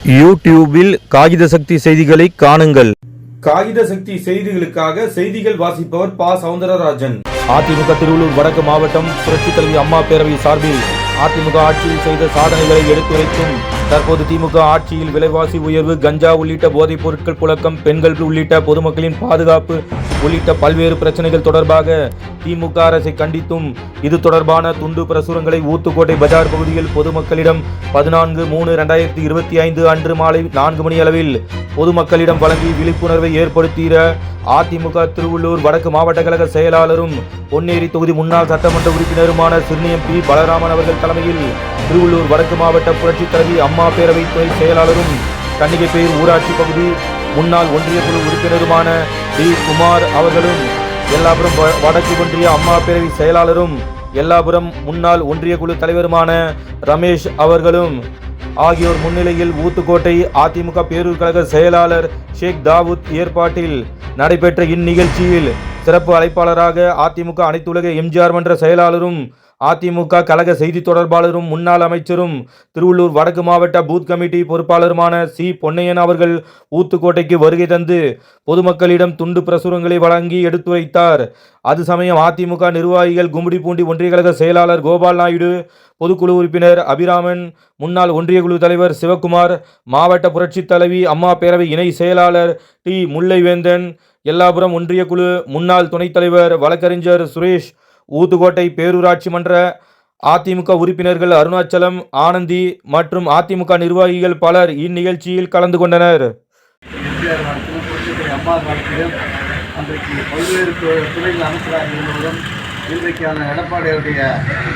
யூடியூபில் காகித சக்தி செய்திகளை காணுங்கள். காகித சக்தி செய்திகளுக்காக செய்திகள் வாசிப்பவர் ப. சவுந்தரராஜன். அதிமுக திருவள்ளூர் வடக்கு மாவட்டம் புரட்சித் தலைவி அம்மா பேரவை சார்பில் அதிமுக ஆட்சியில் செய்த சாதனைகளை எடுத்துரைக்கும் தற்போது திமுக ஆட்சியில் விலைவாசி உயர்வு, கஞ்சா உள்ளிட்ட போதைப் பொருட்கள் புழக்கம், பெண்கள் உள்ளிட்ட பொதுமக்களின் பாதுகாப்பு உள்ளிட்ட பல்வேறு பிரச்சனைகள் தொடர்பாக திமுக அரசை கண்டித்தும் இது தொடர்பான துண்டு பிரசுரங்களை ஊத்துக்கோட்டை பஜார் பகுதியில் பொதுமக்களிடம் 14/3/2025 அன்று மாலை 4 மணி அளவில் பொதுமக்களிடம் வழங்கி விழிப்புணர்வை ஏற்படுத்திய அதிமுக திருவள்ளூர் வடக்கு மாவட்ட கழக செயலாளரும் பொன்னேரி தொகுதி முன்னாள் சட்டமன்ற உறுப்பினருமான சிறுனியம் பி. பலராமன் அவர்கள் தலைமையில் திருவள்ளூர் வடக்கு மாவட்ட புரட்சித் தலைவி அம்மா பேரவை துறை செயலாளரும் கன்னிகைப்பேர் ஊராட்சி பகுதி முன்னாள் ஒன்றிய குழு உறுப்பினருமான டி. குமார் அவர்களும், எல்லாபுரம் வடக்கு ஒன்றிய அம்மா பேரவை செயலாளரும் எல்லாபுரம் முன்னாள் ஒன்றிய குழு தலைவருமான ரமேஷ் அவர்களும் ஆகியோர் முன்னிலையில் ஊத்துக்கோட்டை அதிமுக பேரூர் கழக செயலாளர் ஷேக் தாவூத் ஏற்பாட்டில் நடைபெற்ற இந்நிகழ்ச்சியில் சிறப்பு அழைப்பாளராக அதிமுக அனைத்துலக எம்ஜிஆர் மன்ற செயலாளரும் அதிமுக கழக செய்தி தொடர்பாளரும் முன்னாள் அமைச்சரும் திருவள்ளூர் வடக்கு மாவட்ட பூத் கமிட்டி பொறுப்பாளருமான சி. பொன்னையன் அவர்கள் ஊத்துக்கோட்டைக்கு வருகை தந்து பொதுமக்களிடம் துண்டு பிரசுரங்களை வழங்கி எடுத்துரைத்தார். அது சமயம் அதிமுக நிர்வாகிகள் கும்மிடிப்பூண்டி ஒன்றிய கழக செயலாளர் கோபால் நாயுடு, பொதுக்குழு உறுப்பினர் அபிராமன், முன்னாள் ஒன்றிய குழு தலைவர் சிவக்குமார், மாவட்ட புரட்சித் தலைவி அம்மா பேரவை இணை செயலாளர் டி. முல்லைவேந்தன், எல்லாபுரம் ஒன்றிய குழு முன்னாள் துணைத் தலைவர் வழக்கறிஞர் சுரேஷ், ஊத்துக்கோட்டை பேரூராட்சி மன்ற அதிமுக உறுப்பினர்கள் அருணாச்சலம், ஆனந்தி மற்றும் அதிமுக நிர்வாகிகள் பலர் இந்நிகழ்ச்சியில் கலந்து கொண்டனர். பல்வேறு துறைகள் அமைச்சராக இருந்தவரும் இன்றைக்கான எடப்பாடியுடைய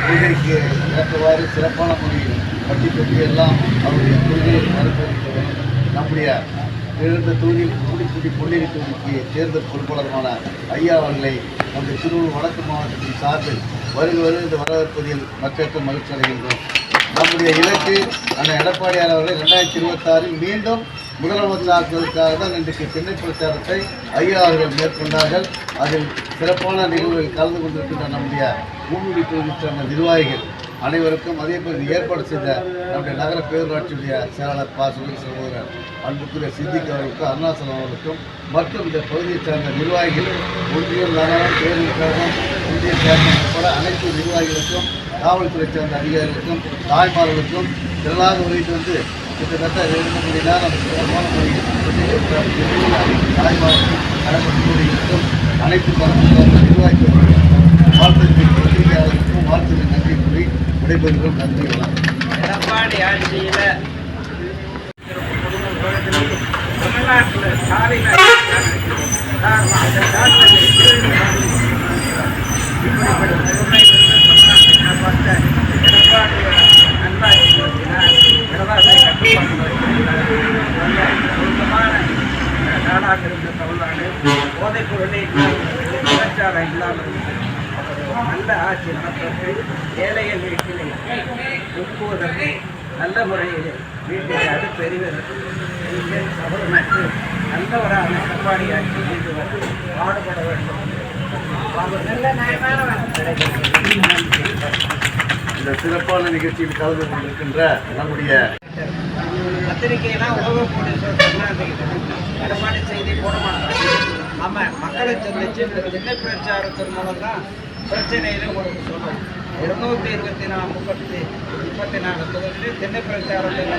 கொள்கைக்கு ஏற்றவாறு சிறப்பான முறையில் கட்டி கட்டி எல்லாம் அவருடைய கொள்கையை மறுப்பளித்தவரும் நம்முடைய எழுந்த தொகுதியில் கூடிக்குடி பொன்னேரி தொகுதிக்கு தேர்தல் பொறுப்பாளருமான ஐயா அவர்களை நம்முடைய திருவள்ளூர் வடக்கு மாவட்டத்தின் சார்பில் வருகிறது வரவேற்பதில் மக்களுக்கு மகிழ்ச்சி அடைகின்றோம். நம்முடைய இலக்கு அந்த எடப்பாடியார் அவர்களை 2026 மீண்டும் முதலமைச்சராக்குவதற்காக தான் இன்றைக்கு சென்னை பிரச்சாரத்தை ஐயா அவர்கள் மேற்கொண்டார்கள். அதில் சிறப்பான நிகழ்வுகளில் கலந்து கொண்டிருக்கின்ற நம்முடைய பூமிடி தொகுதியை சேர்ந்த நிர்வாகிகள் அனைவருக்கும், அதே போல் ஏற்பாடு செய்த நம்முடைய நகர பேரூராட்சியுடைய செயலாளர் ப. சுரேஷ் சகோதரர் அன்புக்குரிய சித்திக் அவர்களுக்கும், அருணாச்சலம் அவர்களுக்கும் மற்றும் இந்த பகுதியைச் சேர்ந்த நிர்வாகிகள், ஒன்றியம், நகரம், பேரூர் கழகம், ஒன்றிய சேர்ந்த உட்பட அனைத்து நிர்வாகிகளுக்கும், காவல்துறை சேர்ந்த அதிகாரிகளுக்கும், தாய்மார்களுக்கும் எல்லாரும் உரைத்து வந்து கிட்டத்தட்ட 2 மணி நேரம் சிறப்பான முறையில் தாய்மார்களுக்கும் கடற்படுத்தக்கூடியவர்களுக்கும் அனைத்து பரப்பு நிர்வாகிகளுக்கும் பத்திரிகையாளர்களுக்கும் வாழ்த்துக்கள் நன்றி கூறி விடைபெறுகிறோம். நன்றி. எடப்பாடி ஆட்சியில் தமிழ்நாட்டில் ஸ்டாலின் நாடாக இருந்த தமிழ்நாடு போதைப் பொருளை பிரச்சாரம் இல்லாமல் நல்ல ஆட்சி நடப்பதற்கு, ஏழைகள் வீட்டிலே ஒப்புவதற்கு, நல்ல முறையில் வீட்டிலே அடுப்பெறுவதற்கு சபதமற்று நல்லவரான எடப்பாடி ஆட்சி மீது பாடுபட வேண்டும். இந்த சிறப்பான நிகழ்ச்சியில் கலந்து கொண்டிருக்கின்ற நம்முடைய பத்திரிகையெல்லாம் உலகக்கூடிய எடப்பாடி செய்தி போட மாட்டாங்க. நம்ம மக்களை சந்திச்சு இந்த சென்னை பிரச்சாரத்தின் மூலம் தான் பிரச்சனையில உங்களுக்கு சொல்லுவோம். 224 தொகுதியில் சென்னை பிரச்சாரத்தில்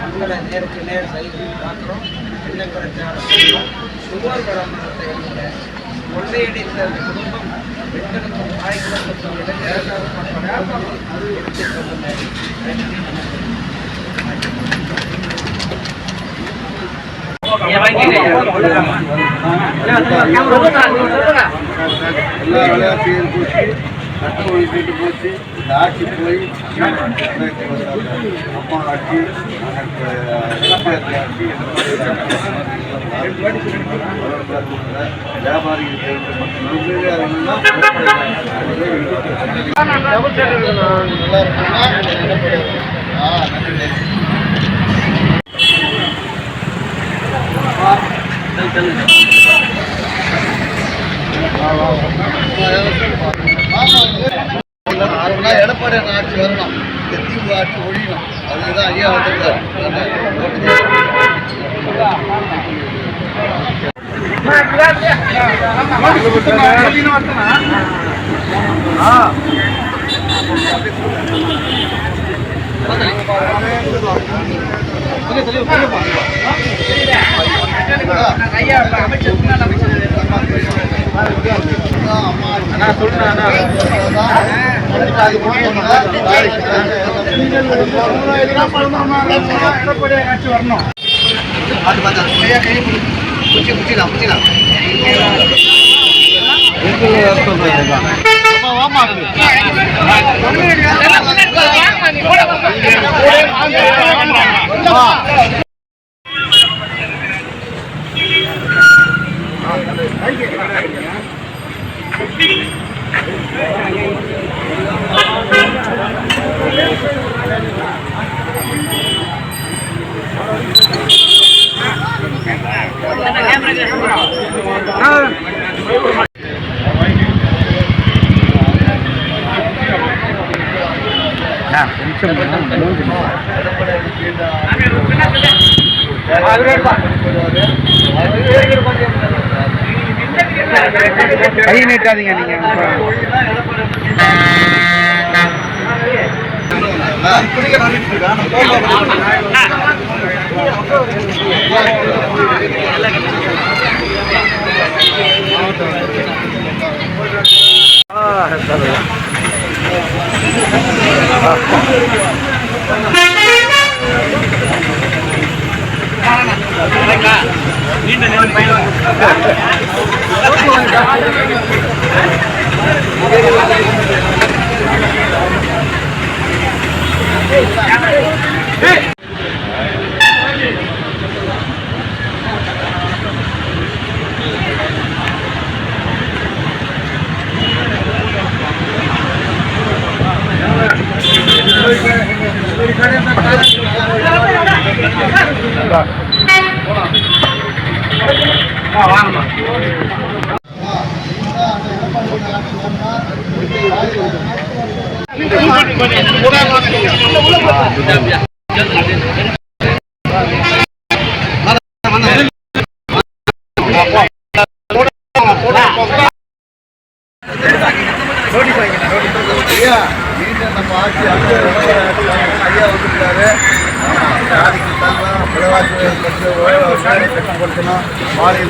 மக்களை நேருக்கு நேர் செய்து பார்க்குறோம். சென்னை பிரச்சாரத்தில் சுவர் விளம்பரத்தை கொள்ளையடித்த குடும்பம் பெண்களுக்கும் தாய்களுக்கும் எல்லா விளையாட்டையும் போச்சு, சட்டம் ஒழுங்கிட்டு போச்சு. இந்த ஆட்சி போய் அம்மா ஆட்சி, வியாபாரிகள் எடப்பாடி ஆட்சி வரணும். இந்த திமுக ஆட்சி ஒழியணும். அதுதான் ஐயா வந்திருக்காரு. ஐயா அமைச்சர் முன்னாள் அமைச்சர் கை நீட்டாதீங்க நீங்க. ஐயா மீண்டும் நம்ம ஆட்சி ஐயா வந்துருக்காரு. ஜாதிக்கு தரலாம், விலைவாசி கட்டுப்படுத்தணும், மாநில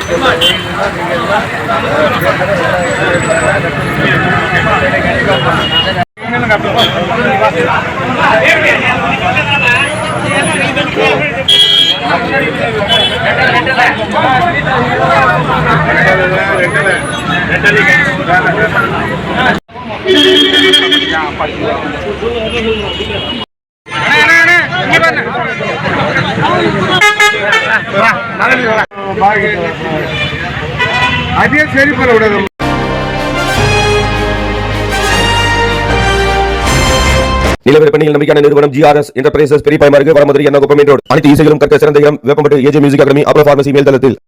அதே சரி பண்ண விடாது. நிலவர பெண்ணில் நம்பிக்கையான நிறுவனம் GRS என்டர்பிரைசஸ் பெரிய பாய்மார்க்கு வடமதுரை எண்ணகுப்பம் ரோடு. அனைத்து இசைகளும் கற்க சிறந்த இடம் வேப்பம்பட்டு AJ மியூசிக் அகாடமி அப்ரோ பார்மசி மேல்தளத்தில்.